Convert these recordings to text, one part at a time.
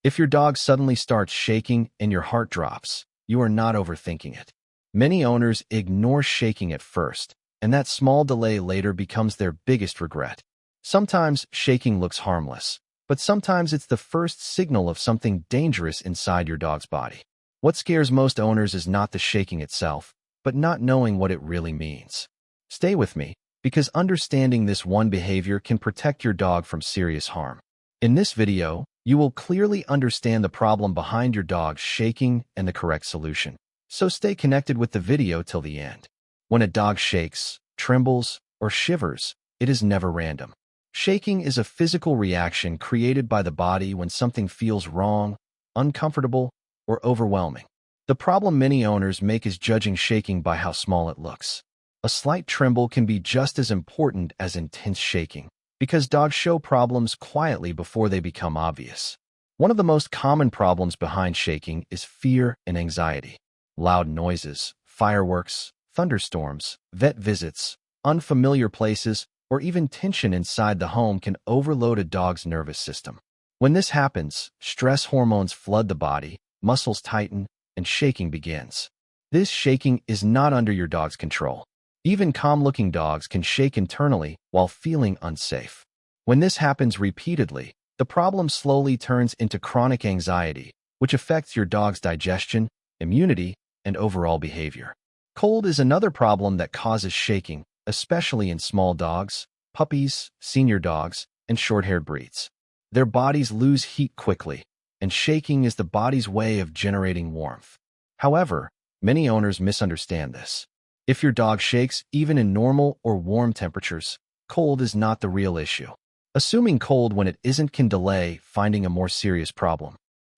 If your dog suddenly starts shaking and your heart drops, you are not overthinking it. Many owners ignore shaking at first, and that small delay later becomes their biggest regret. Sometimes shaking looks harmless, but sometimes it's the first signal of something dangerous inside your dog's body. What scares most owners is not the shaking itself, but not knowing what it really means. Stay with me, because understanding this one behavior can protect your dog from serious harm. In this video, you will clearly understand the problem behind your dog's shaking and the correct solution. So stay connected with the video till the end. When a dog shakes, trembles, or shivers, it is never random. Shaking is a physical reaction created by the body when something feels wrong, uncomfortable, or overwhelming. The problem many owners make is judging shaking by how small it looks. A slight tremble can be just as important as intense shaking, because dogs show problems quietly before they become obvious. One of the most common problems behind shaking is fear and anxiety. Loud noises, fireworks, thunderstorms, vet visits, unfamiliar places, or even tension inside the home can overload a dog's nervous system. When this happens, stress hormones flood the body, muscles tighten, and shaking begins. This shaking is not under your dog's control. Even calm-looking dogs can shake internally while feeling unsafe. When this happens repeatedly, the problem slowly turns into chronic anxiety, which affects your dog's digestion, immunity, and overall behavior. Cold is another problem that causes shaking, especially in small dogs, puppies, senior dogs, and short-haired breeds. Their bodies lose heat quickly, and shaking is the body's way of generating warmth. However, many owners misunderstand this. If your dog shakes even in normal or warm temperatures, cold is not the real issue. Assuming cold when it isn't can delay finding a more serious problem.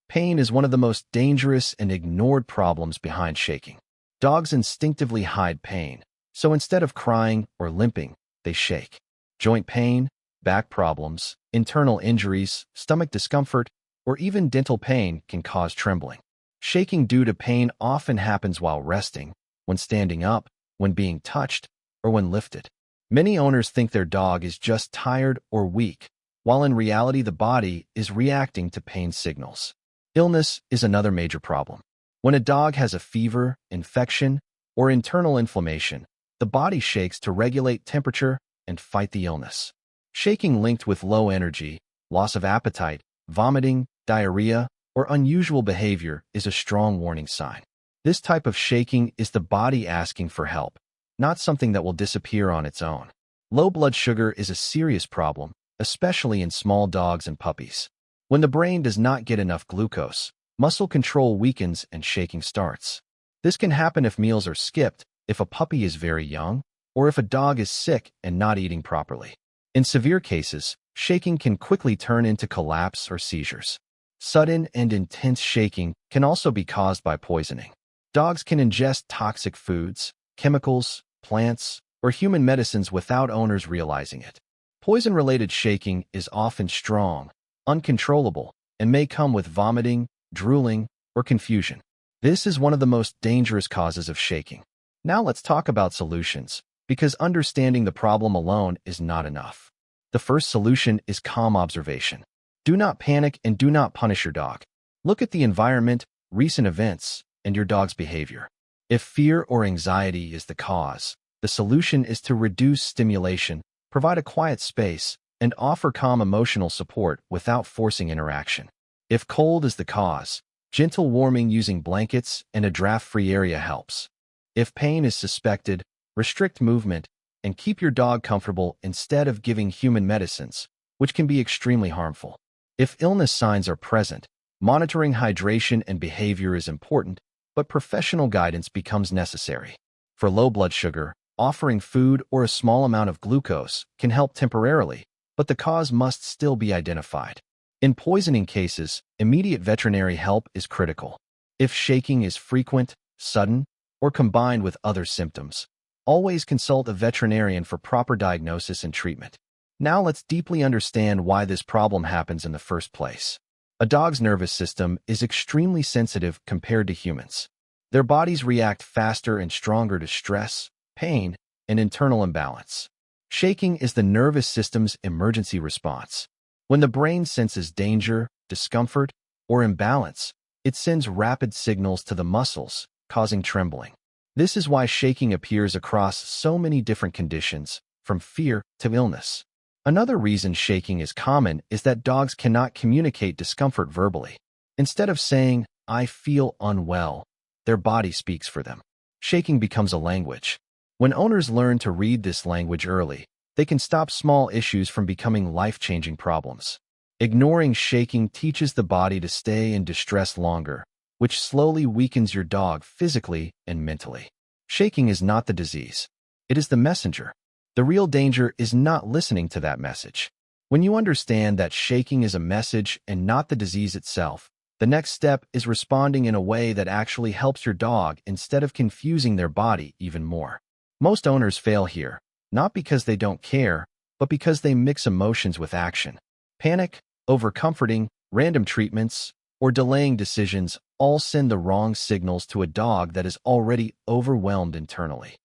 Pain is one of the most dangerous and ignored problems behind shaking. Dogs instinctively hide pain, so instead of crying or limping, they shake. Joint pain, back problems, internal injuries, stomach discomfort, or even dental pain can cause trembling. Shaking due to pain often happens while resting, when standing up, when being touched, or when lifted. Many owners think their dog is just tired or weak, while in reality the body is reacting to pain signals. Illness is another major problem. When a dog has a fever, infection, or internal inflammation, the body shakes to regulate temperature and fight the illness. Shaking linked with low energy, loss of appetite, vomiting, diarrhea, or unusual behavior is a strong warning sign. This type of shaking is the body asking for help, not something that will disappear on its own. Low blood sugar is a serious problem, especially in small dogs and puppies. When the brain does not get enough glucose, muscle control weakens and shaking starts. This can happen if meals are skipped, if a puppy is very young, or if a dog is sick and not eating properly. In severe cases, shaking can quickly turn into collapse or seizures. Sudden and intense shaking can also be caused by poisoning. Dogs can ingest toxic foods, chemicals, plants, or human medicines without owners realizing it. Poison-related shaking is often strong, uncontrollable, and may come with vomiting, drooling, or confusion. This is one of the most dangerous causes of shaking. Now let's talk about solutions, because understanding the problem alone is not enough. The first solution is calm observation. Do not panic and do not punish your dog. Look at the environment, recent events, and your dog's behavior. If fear or anxiety is the cause, the solution is to reduce stimulation, provide a quiet space, and offer calm emotional support without forcing interaction. If cold is the cause, gentle warming using blankets and a draft-free area helps. If pain is suspected, restrict movement and keep your dog comfortable instead of giving human medicines, which can be extremely harmful. If illness signs are present, monitoring hydration and behavior is important, but professional guidance becomes necessary. For low blood sugar, offering food or a small amount of glucose can help temporarily, but the cause must still be identified. In poisoning cases, immediate veterinary help is critical. If shaking is frequent, sudden, or combined with other symptoms, always consult a veterinarian for proper diagnosis and treatment. Now let's deeply understand why this problem happens in the first place. A dog's nervous system is extremely sensitive compared to humans. Their bodies react faster and stronger to stress, pain, and internal imbalance. Shaking is the nervous system's emergency response. When the brain senses danger, discomfort, or imbalance, it sends rapid signals to the muscles, causing trembling. This is why shaking appears across so many different conditions, from fear to illness. Another reason shaking is common is that dogs cannot communicate discomfort verbally. Instead of saying, "I feel unwell," their body speaks for them. Shaking becomes a language. When owners learn to read this language early, they can stop small issues from becoming life-changing problems. Ignoring shaking teaches the body to stay in distress longer, which slowly weakens your dog physically and mentally. Shaking is not the disease. It is the messenger. The real danger is not listening to that message. When you understand that shaking is a message and not the disease itself, the next step is responding in a way that actually helps your dog instead of confusing their body even more. Most owners fail here, not because they don't care, but because they mix emotions with action. Panic, overcomforting, random treatments, or delaying decisions all send the wrong signals to a dog that is already overwhelmed internally.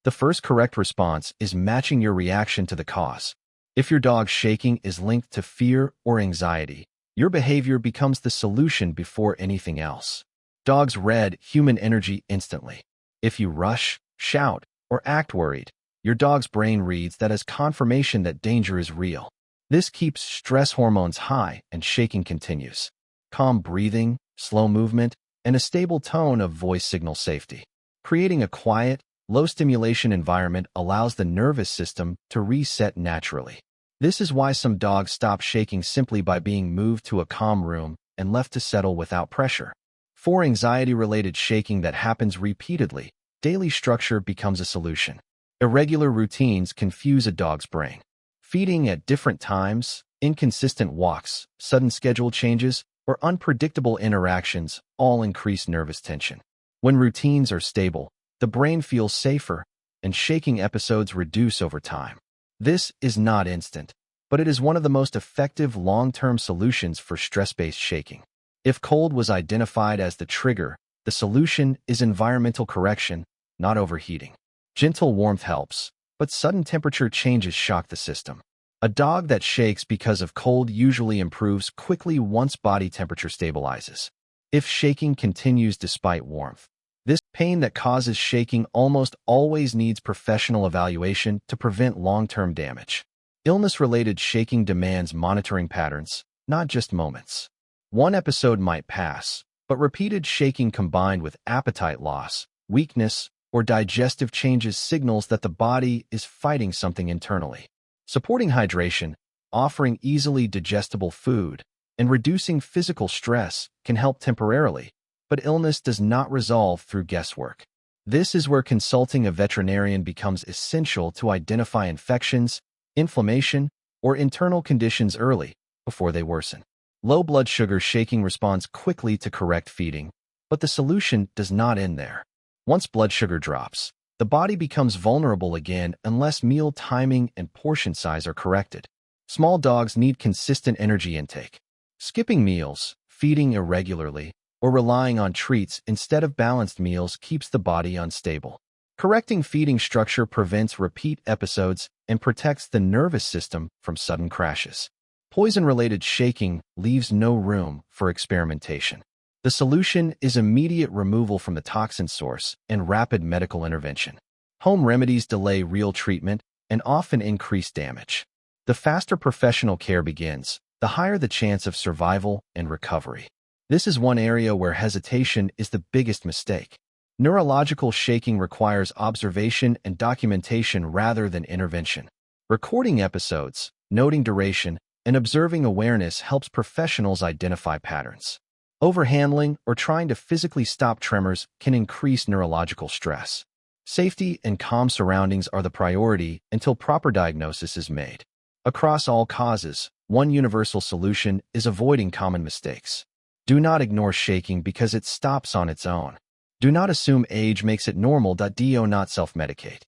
The first correct response is matching your reaction to the cause. If your dog's shaking is linked to fear or anxiety, your behavior becomes the solution before anything else. Dogs read human energy instantly. If you rush, shout, or act worried, your dog's brain reads that as confirmation that danger is real. This keeps stress hormones high and shaking continues. Calm breathing, slow movement, and a stable tone of voice signal safety. Creating a quiet, low-stimulation environment allows the nervous system to reset naturally. This is why some dogs stop shaking simply by being moved to a calm room and left to settle without pressure. For anxiety-related shaking that happens repeatedly, daily structure becomes a solution. Irregular routines confuse a dog's brain. Feeding at different times, inconsistent walks, sudden schedule changes, or unpredictable interactions all increase nervous tension. When routines are stable, the brain feels safer, and shaking episodes reduce over time. This is not instant, but it is one of the most effective long-term solutions for stress-based shaking. If cold was identified as the trigger, the solution is environmental correction, not overheating. Gentle warmth helps, but sudden temperature changes shock the system. A dog that shakes because of cold usually improves quickly once body temperature stabilizes. If shaking continues despite warmth, this pain that causes shaking almost always needs professional evaluation to prevent long-term damage. Illness-related shaking demands monitoring patterns, not just moments. One episode might pass, but repeated shaking combined with appetite loss, weakness, or digestive changes signals that the body is fighting something internally. Supporting hydration, offering easily digestible food, and reducing physical stress can help temporarily, but illness does not resolve through guesswork. This is where consulting a veterinarian becomes essential to identify infections, inflammation, or internal conditions early, before they worsen. Low blood sugar shaking responds quickly to correct feeding, but the solution does not end there. Once blood sugar drops, the body becomes vulnerable again unless meal timing and portion size are corrected. Small dogs need consistent energy intake. Skipping meals, feeding irregularly, or relying on treats instead of balanced meals keeps the body unstable. Correcting feeding structure prevents repeat episodes and protects the nervous system from sudden crashes. Poison-related shaking leaves no room for experimentation. The solution is immediate removal from the toxin source and rapid medical intervention. Home remedies delay real treatment and often increase damage. The faster professional care begins, the higher the chance of survival and recovery. This is one area where hesitation is the biggest mistake. Neurological shaking requires observation and documentation rather than intervention. Recording episodes, noting duration, and observing awareness helps professionals identify patterns. Overhandling or trying to physically stop tremors can increase neurological stress. Safety and calm surroundings are the priority until proper diagnosis is made. Across all causes, one universal solution is avoiding common mistakes. Do not ignore shaking because it stops on its own. Do not assume age makes it normal. Do not self-medicate.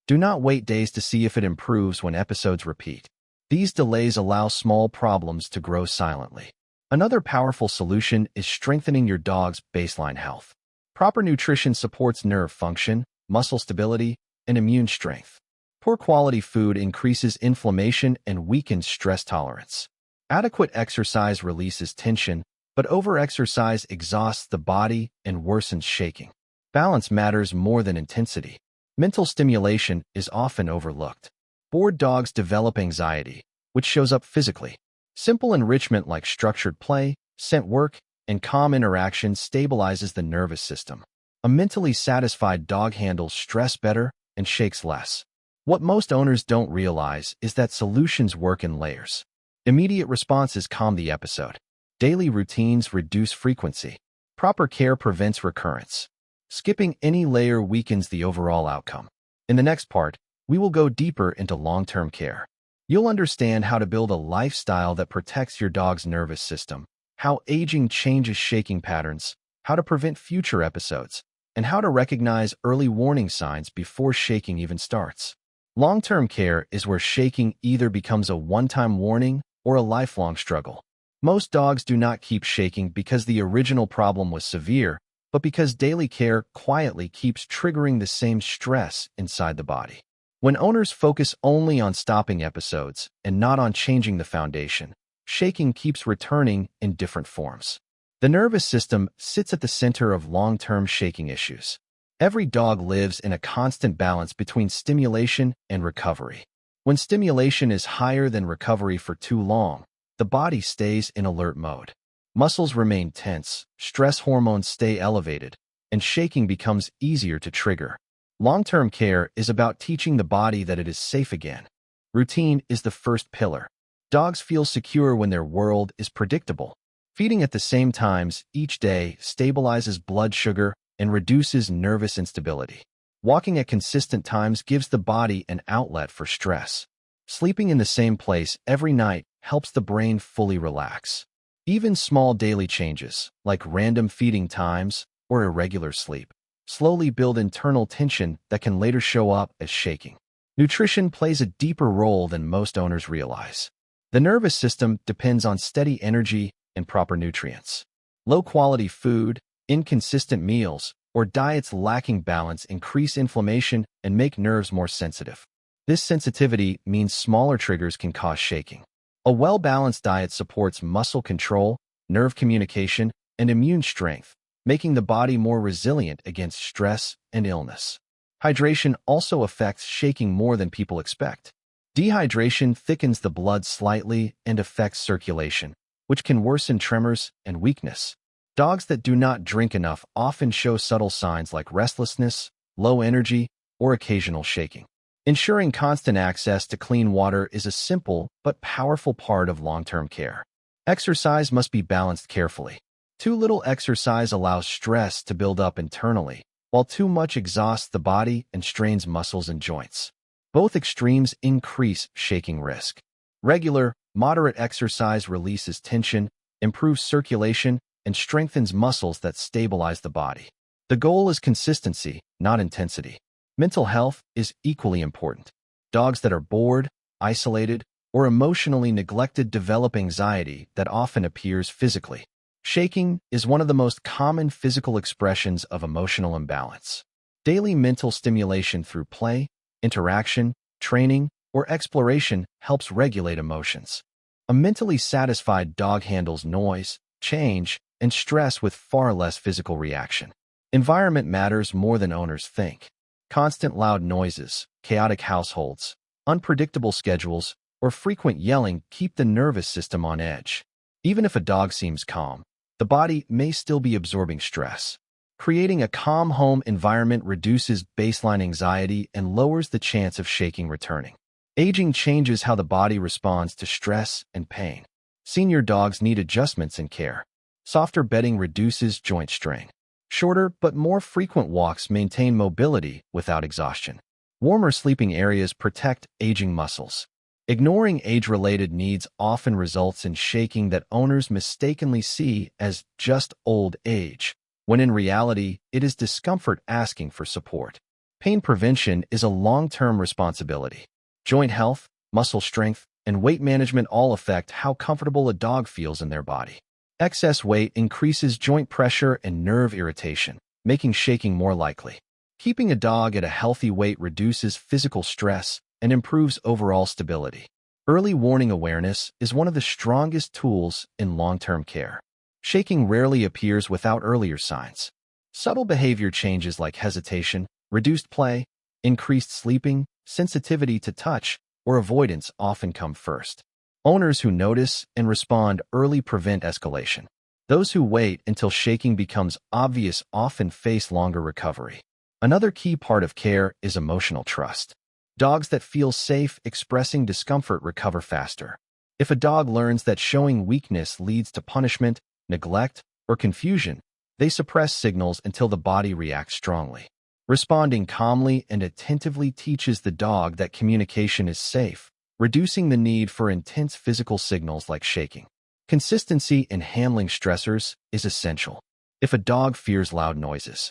Do not wait days to see if it improves when episodes repeat. These delays allow small problems to grow silently. Another powerful solution is strengthening your dog's baseline health. Proper nutrition supports nerve function, muscle stability, and immune strength. Poor quality food increases inflammation and weakens stress tolerance. Adequate exercise releases tension, But overexercise exhausts the body and worsens shaking. Balance matters more than intensity. Mental stimulation is often overlooked. Bored dogs develop anxiety, which shows up physically. Simple enrichment like structured play, scent work, and calm interaction stabilizes the nervous system. A mentally satisfied dog handles stress better and shakes less. What most owners don't realize is that solutions work in layers. Immediate responses calm the episode. Daily routines reduce frequency. Proper care prevents recurrence. Skipping any layer weakens the overall outcome. In the next part, we will go deeper into long-term care. You'll understand how to build a lifestyle that protects your dog's nervous system, how aging changes shaking patterns, how to prevent future episodes, and how to recognize early warning signs before shaking even starts. Long-term care is where shaking either becomes a one-time warning or a lifelong struggle. Most dogs do not keep shaking because the original problem was severe, but because daily care quietly keeps triggering the same stress inside the body. When owners focus only on stopping episodes and not on changing the foundation, shaking keeps returning in different forms. The nervous system sits at the center of long-term shaking issues. Every dog lives in a constant balance between stimulation and recovery. When stimulation is higher than recovery for too long, the body stays in alert mode. Muscles remain tense, stress hormones stay elevated, and shaking becomes easier to trigger. Long-term care is about teaching the body that it is safe again. Routine is the first pillar. Dogs feel secure when their world is predictable. Feeding at the same times each day stabilizes blood sugar and reduces nervous instability. Walking at consistent times gives the body an outlet for stress. Sleeping in the same place every night helps the brain fully relax. Even small daily changes, like random feeding times or irregular sleep, slowly build internal tension that can later show up as shaking. Nutrition plays a deeper role than most owners realize. The nervous system depends on steady energy and proper nutrients. Low-quality food, inconsistent meals, or diets lacking balance increase inflammation and make nerves more sensitive. This sensitivity means smaller triggers can cause shaking. A well-balanced diet supports muscle control, nerve communication, and immune strength, making the body more resilient against stress and illness. Hydration also affects shaking more than people expect. Dehydration thickens the blood slightly and affects circulation, which can worsen tremors and weakness. Dogs that do not drink enough often show subtle signs like restlessness, low energy, or occasional shaking. Ensuring constant access to clean water is a simple but powerful part of long-term care. Exercise must be balanced carefully. Too little exercise allows stress to build up internally, while too much exhausts the body and strains muscles and joints. Both extremes increase shaking risk. Regular, moderate exercise releases tension, improves circulation, and strengthens muscles that stabilize the body. The goal is consistency, not intensity. Mental health is equally important. Dogs that are bored, isolated, or emotionally neglected develop anxiety that often appears physically. Shaking is one of the most common physical expressions of emotional imbalance. Daily mental stimulation through play, interaction, training, or exploration helps regulate emotions. A mentally satisfied dog handles noise, change, and stress with far less physical reaction. Environment matters more than owners think. Constant loud noises, chaotic households, unpredictable schedules, or frequent yelling keep the nervous system on edge. Even if a dog seems calm, the body may still be absorbing stress. Creating a calm home environment reduces baseline anxiety and lowers the chance of shaking returning. Aging changes how the body responds to stress and pain. Senior dogs need adjustments in care. Softer bedding reduces joint strain. Shorter but more frequent walks maintain mobility without exhaustion. Warmer sleeping areas protect aging muscles. Ignoring age-related needs often results in shaking that owners mistakenly see as just old age, when in reality, it is discomfort asking for support. Pain prevention is a long-term responsibility. Joint health, muscle strength, and weight management all affect how comfortable a dog feels in their body. Excess weight increases joint pressure and nerve irritation, making shaking more likely. Keeping a dog at a healthy weight reduces physical stress and improves overall stability. Early warning awareness is one of the strongest tools in long-term care. Shaking rarely appears without earlier signs. Subtle behavior changes like hesitation, reduced play, increased sleeping, sensitivity to touch, or avoidance often come first. Owners who notice and respond early prevent escalation. Those who wait until shaking becomes obvious often face longer recovery. Another key part of care is emotional trust. Dogs that feel safe expressing discomfort recover faster. If a dog learns that showing weakness leads to punishment, neglect, or confusion, they suppress signals until the body reacts strongly. Responding calmly and attentively teaches the dog that communication is safe, reducing the need for intense physical signals like shaking. Consistency in handling stressors is essential. If a dog fears loud noises,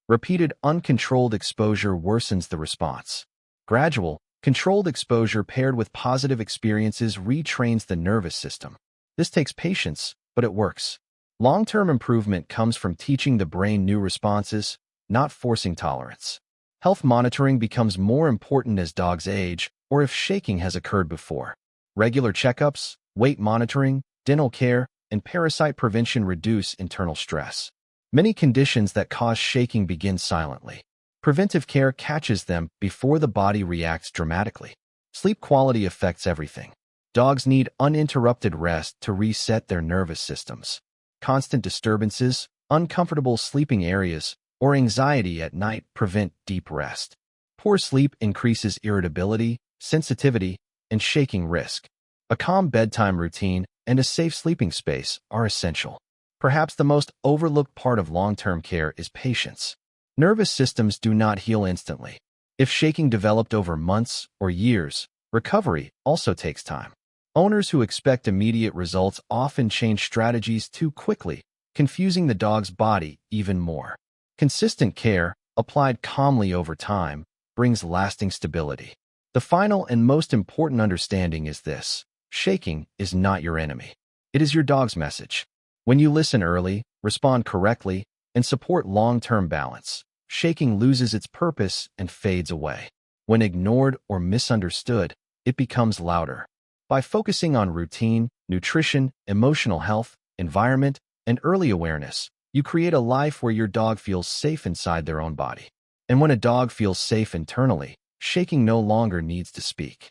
repeated uncontrolled exposure worsens the response. Gradual, controlled exposure paired with positive experiences retrains the nervous system. This takes patience, but it works. Long-term improvement comes from teaching the brain new responses, not forcing tolerance. Health monitoring becomes more important as dogs age or if shaking has occurred before. Regular checkups, weight monitoring, dental care, and parasite prevention reduce internal stress. Many conditions that cause shaking begin silently. Preventive care catches them before the body reacts dramatically. Sleep quality affects everything. Dogs need uninterrupted rest to reset their nervous systems. Constant disturbances, uncomfortable sleeping areas, or anxiety at night prevent deep rest. Poor sleep increases irritability, sensitivity, and shaking risk. A calm bedtime routine and a safe sleeping space are essential. Perhaps the most overlooked part of long-term care is patience. Nervous systems do not heal instantly. If shaking developed over months or years, recovery also takes time. Owners who expect immediate results often change strategies too quickly, confusing the dog's body even more. Consistent care, applied calmly over time, brings lasting stability. The final and most important understanding is this: shaking is not your enemy. It is your dog's message. When you listen early, respond correctly, and support long-term balance, shaking loses its purpose and fades away. When ignored or misunderstood, it becomes louder. By focusing on routine, nutrition, emotional health, environment, and early awareness, you create a life where your dog feels safe inside their own body. And when a dog feels safe internally, shaking no longer needs to speak.